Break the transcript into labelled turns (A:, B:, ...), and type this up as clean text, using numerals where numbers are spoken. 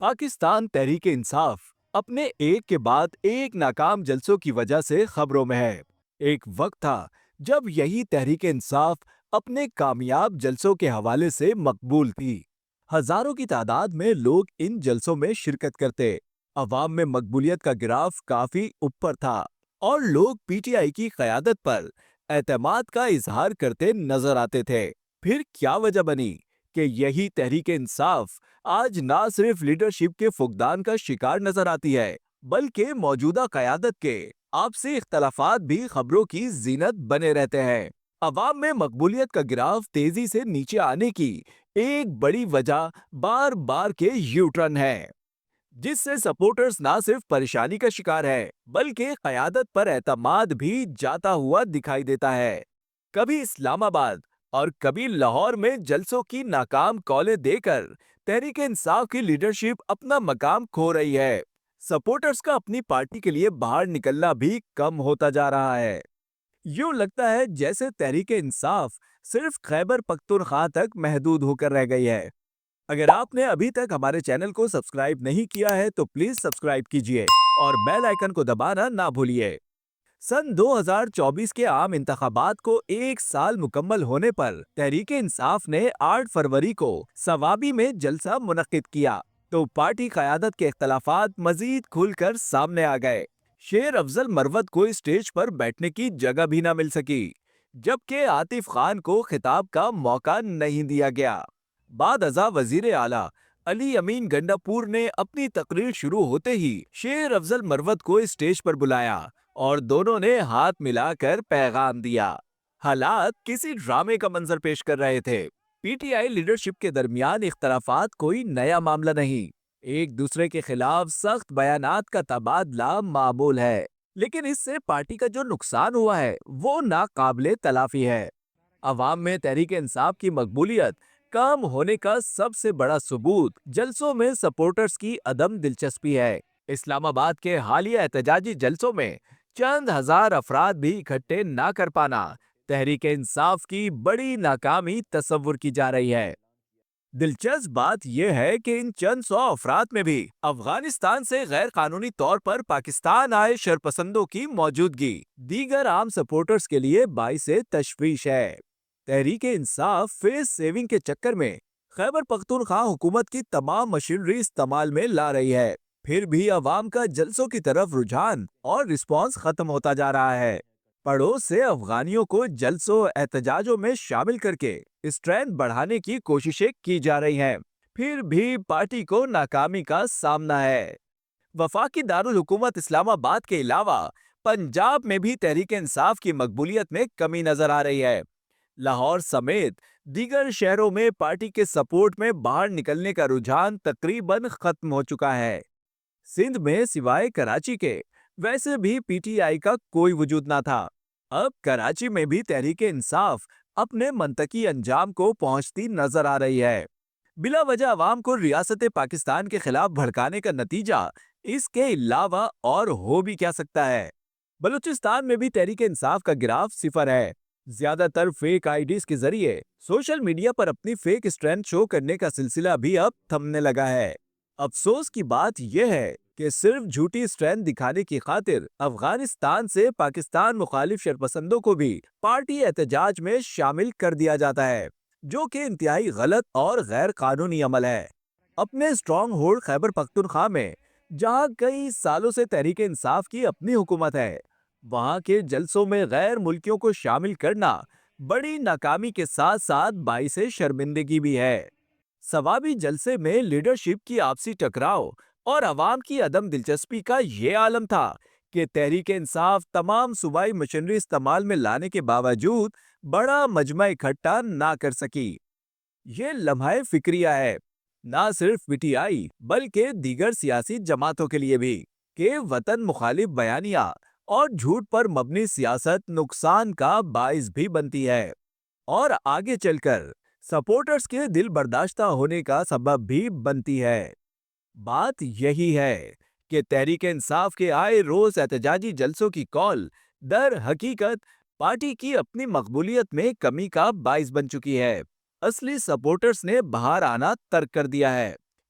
A: پاکستان تحریک انصاف اپنے ایک کے بعد ایک ناکام جلسوں کی وجہ سے خبروں میں ہے۔ ایک وقت تھا جب یہی تحریک انصاف اپنے کامیاب جلسوں کے حوالے سے مقبول تھی۔ ہزاروں کی تعداد میں لوگ ان جلسوں میں شرکت کرتے، عوام میں مقبولیت کا گراف کافی اوپر تھا اور لوگ پی ٹی آئی کی قیادت پر اعتماد کا اظہار کرتے نظر آتے تھے۔ پھر کیا وجہ بنی کہ یہی تحریک انصاف آج نہ صرف لیڈرشپ کے فقدان کا شکار نظر آتی ہے، بلکہ موجودہ قیادت کے آپسی اختلافات بھی خبروں کی زینت بنے رہتے ہیں۔ عوام میں مقبولیت کا گراف تیزی سے نیچے آنے کی ایک بڑی وجہ بار بار کے یو ٹرن ہے، جس سے سپورٹرز نہ صرف پریشانی کا شکار ہے بلکہ قیادت پر اعتماد بھی جاتا ہوا دکھائی دیتا ہے۔ کبھی اسلام آباد اور کبھی لاہور میں جلسوں کی ناکام کالیں دے کر تحریک انصاف کی لیڈرشپ اپنا مقام کھو رہی ہے۔ سپورٹرز کا اپنی پارٹی کے لیے باہر نکلنا بھی کم ہوتا جا رہا ہے۔ یوں لگتا ہے جیسے تحریک انصاف صرف خیبر پختونخوا تک محدود ہو کر رہ گئی ہے۔ اگر آپ نے ابھی تک ہمارے چینل کو سبسکرائب نہیں کیا ہے تو پلیز سبسکرائب کیجئے اور بیل آئیکن کو دبانا نہ بھولیے۔ سن 2024 کے عام انتخابات کو ایک سال مکمل ہونے پر تحریک انصاف نے 8 فروری کو صوابی میں جلسہ منعقد کیا تو پارٹی قیادت کے اختلافات مزید کھل کر سامنے آ گئے۔ شیر افضل مروت کو اسٹیج پر بیٹھنے کی جگہ بھی نہ مل سکی، جبکہ عاطف خان کو خطاب کا موقع نہیں دیا گیا۔ بعد ازاں وزیر اعلیٰ علی امین گنڈاپور نے اپنی تقریر شروع ہوتے ہی شیر افضل مروت کو اسٹیج پر بلایا اور دونوں نے ہاتھ ملا کر پیغام دیا۔ حالات کسی ڈرامے کا منظر پیش کر رہے تھے۔ پی ٹی آئی لیڈرشپ کے درمیان اختلافات کوئی نیا معاملہ نہیں، ایک دوسرے کے خلاف سخت بیانات کا تبادلہ معمول ہے، لیکن اس سے پارٹی کا جو نقصان ہوا ہے وہ ناقابل تلافی ہے۔ عوام میں تحریک انصاف کی مقبولیت کم ہونے کا سب سے بڑا ثبوت جلسوں میں سپورٹرز کی عدم دلچسپی ہے۔ اسلام آباد کے حالیہ احتجاجی جلسوں میں چند ہزار افراد بھی اکٹھے نہ کر پانا تحریک انصاف کی بڑی ناکامی تصور کی جا رہی ہے۔ دلچسپ بات یہ ہے کہ ان چند سو افراد میں بھی افغانستان سے غیر قانونی طور پر پاکستان آئے شرپسندوں کی موجودگی دیگر عام سپورٹرز کے لیے باعث تشویش ہے۔ تحریک انصاف فیس سیونگ کے چکر میں خیبر پختونخوا حکومت کی تمام مشینری استعمال میں لا رہی ہے، پھر بھی عوام کا جلسوں کی طرف رجحان اور رسپانس ختم ہوتا جا رہا ہے۔ پڑوس سے افغانیوں کو جلسوں احتجاجوں میں شامل کر کے اسٹرینتھ بڑھانے کی کوششیں کی جا رہی ہیں، پھر بھی پارٹی کو ناکامی کا سامنا ہے۔ وفاقی دارالحکومت اسلام آباد کے علاوہ پنجاب میں بھی تحریک انصاف کی مقبولیت میں کمی نظر آ رہی ہے۔ لاہور سمیت دیگر شہروں میں پارٹی کے سپورٹ میں باہر نکلنے کا رجحان تقریباً ختم ہو چکا ہے۔ سندھ میں سوائے کراچی کے ویسے بھی پی ٹی آئی کا کوئی وجود نہ تھا۔ اب کراچی میں بھی تحریک انصاف اپنے منطقی انجام کو پہنچتی نظر آ رہی ہے۔ بلا وجہ عوام کو ریاست پاکستان کے خلاف بھڑکانے کا نتیجہ اس کے علاوہ اور ہو بھی کیا سکتا ہے؟ بلوچستان میں بھی تحریک انصاف کا گراف صفر ہے۔ زیادہ تر فیک آئی ڈیز کے ذریعے سوشل میڈیا پر اپنی فیک اسٹرینتھ شو کرنے کا سلسلہ بھی اب تھمنے لگا ہے۔ افسوس کی بات یہ ہے کہ صرف جھوٹی اسٹرینتھ دکھانے کی خاطر افغانستان سے پاکستان مخالف شرپسندوں کو بھی پارٹی احتجاج میں شامل کر دیا جاتا ہے، جو کہ انتہائی غلط اور غیر قانونی عمل ہے۔ اپنے اسٹرانگ ہولڈ خیبر پختونخوا میں جہاں کئی سالوں سے تحریک انصاف کی اپنی حکومت ہے، وہاں کے جلسوں میں غیر ملکیوں کو شامل کرنا بڑی ناکامی کے ساتھ ساتھ باعث شرمندگی بھی ہے۔ صوابی جلسے میں لیڈرشپ کی آپسی ٹکراؤ اور عوام کی عدم دلچسپی کا یہ عالم تھا کہ تحریک انصاف تمام صوبائی مشینری استعمال میں لانے کے باوجود بڑا مجمع اکٹھا نہ کر سکی۔ یہ لمحہ فکریہ ہے، نہ صرف پی ٹی آئی بلکہ دیگر سیاسی جماعتوں کے لیے بھی، کہ وطن مخالف بیانیہ اور جھوٹ پر مبنی سیاست نقصان کا باعث بھی بنتی ہے اور آگے چل کر سپورٹرز کے دل برداشتہ ہونے کا سبب بھی بنتی ہے۔ بات یہی ہے کہ تحریک انصاف کے آئے روز احتجاجی جلسوں کی کال در حقیقت پارٹی کی اپنی مقبولیت میں کمی کا باعث بن چکی ہے۔ اصلی سپورٹرز نے باہر آنا ترک کر دیا ہے۔